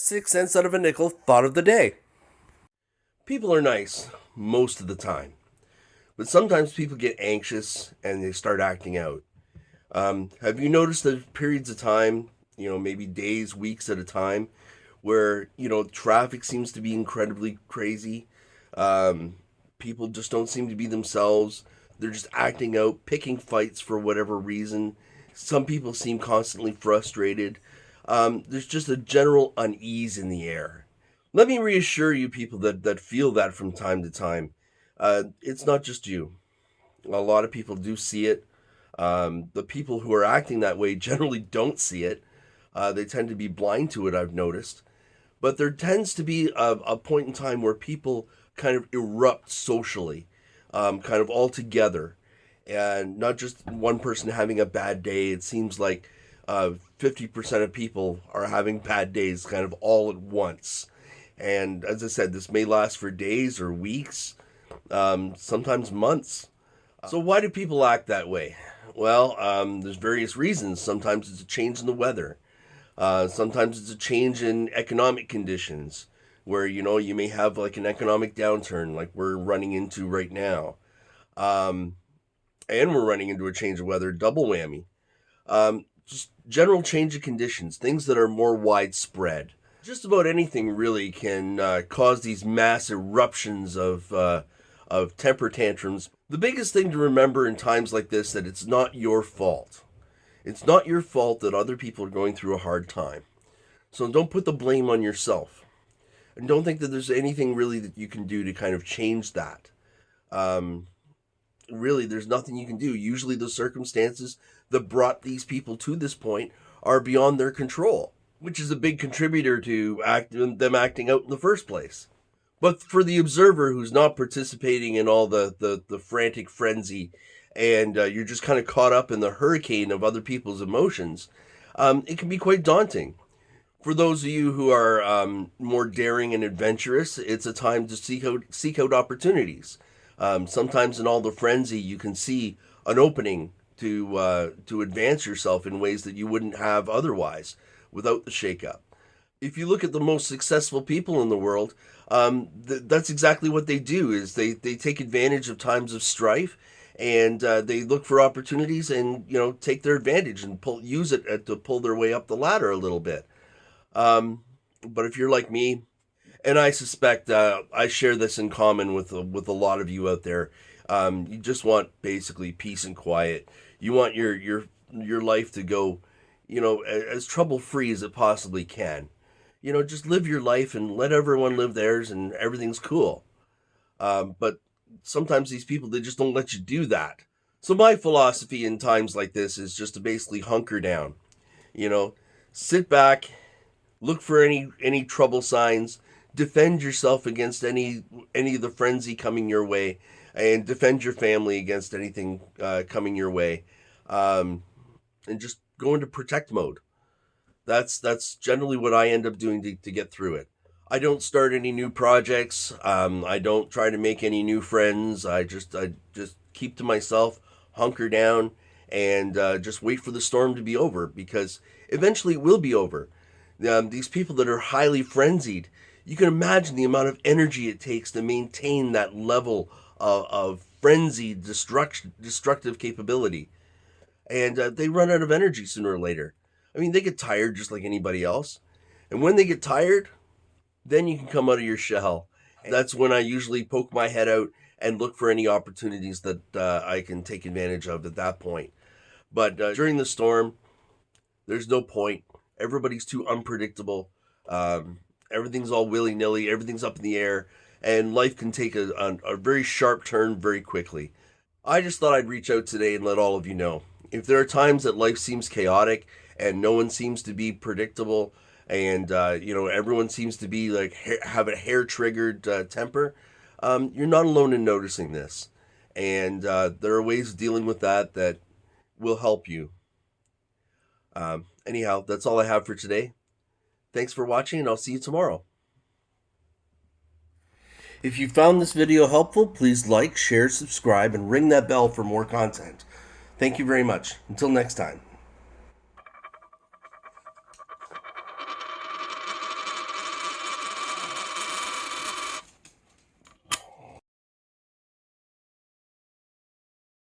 6 cents out of a nickel thought of the day. People are nice most of the time, but sometimes people get anxious and they start acting out. Have you noticed there's periods of time, maybe days, weeks at a time, where, traffic seems to be incredibly crazy? People just don't seem to be themselves. They're just acting out, picking fights for whatever reason. Some people seem constantly frustrated. There's just a general unease in the air. Let me reassure you people that feel that from time to time. It's not just you. A lot of people do see it. The people who are acting that way generally don't see it. They tend to be blind to it, I've noticed. But there tends to be a point in time where people kind of erupt socially, kind of all together. And not just one person having a bad day. It seems like 50% of people are having bad days kind of all at once. And as I said, this may last for days or weeks, sometimes months. So why do people act that way? Well, there's various reasons. Sometimes it's a change in the weather. Sometimes it's a change in economic conditions where, you may have like an economic downturn like we're running into right now. And we're running into a change of weather, double whammy. Just general change of conditions, things that are more widespread. Just about anything really can cause these mass eruptions of temper tantrums. The biggest thing to remember in times like this that it's not your fault. It's not your fault that other people are going through a hard time. So don't put the blame on yourself. And don't think that there's anything really that you can do to kind of change that. Really, there's nothing you can do. Usually the circumstances that brought these people to this point are beyond their control, which is a big contributor to them acting out in the first place. But for the observer who's not participating in all the frantic frenzy and you're just kind of caught up in the hurricane of other people's emotions, it can be quite daunting. For those of you who are more daring and adventurous, it's a time to seek out opportunities. Sometimes in all the frenzy, you can see an opening to advance yourself in ways that you wouldn't have otherwise without the shakeup. If you look at the most successful people in the world, that's exactly what they do. Is they take advantage of times of strife, and they look for opportunities and take their advantage and use it to pull their way up the ladder a little bit. But if you're like me, and I suspect I share this in common with a lot of you out there, you just want basically peace and quiet. You want your life to go, as trouble free as it possibly can. Just live your life and let everyone live theirs, and everything's cool. But sometimes these people, they just don't let you do that. So my philosophy in times like this is just to basically hunker down. Sit back, look for any trouble signs, defend yourself against any of the frenzy coming your way, and defend your family against anything coming your way, and just go into protect mode. That's generally what I end up doing to get through it. I don't start any new projects. I don't try to make any new friends. I just keep to myself, hunker down, and just wait for the storm to be over, because eventually it will be over. These people that are highly frenzied, you can imagine the amount of energy it takes to maintain that level of frenzied destructive capability. And they run out of energy sooner or later. I mean, they get tired just like anybody else. And when they get tired, then you can come out of your shell. That's when I usually poke my head out and look for any opportunities that I can take advantage of at that point. But during the storm, there's no point. Everybody's too unpredictable. Everything's all willy-nilly. Everything's up in the air. And life can take a very sharp turn very quickly. I just thought I'd reach out today and let all of you know. If there are times that life seems chaotic and no one seems to be predictable, and everyone seems to be like have a hair-triggered temper, you're not alone in noticing this. And there are ways of dealing with that will help you. Anyhow, that's all I have for today. Thanks for watching, and I'll see you tomorrow. If you found this video helpful, please like, share, subscribe, and ring that bell for more content. Thank you very much. Until next time.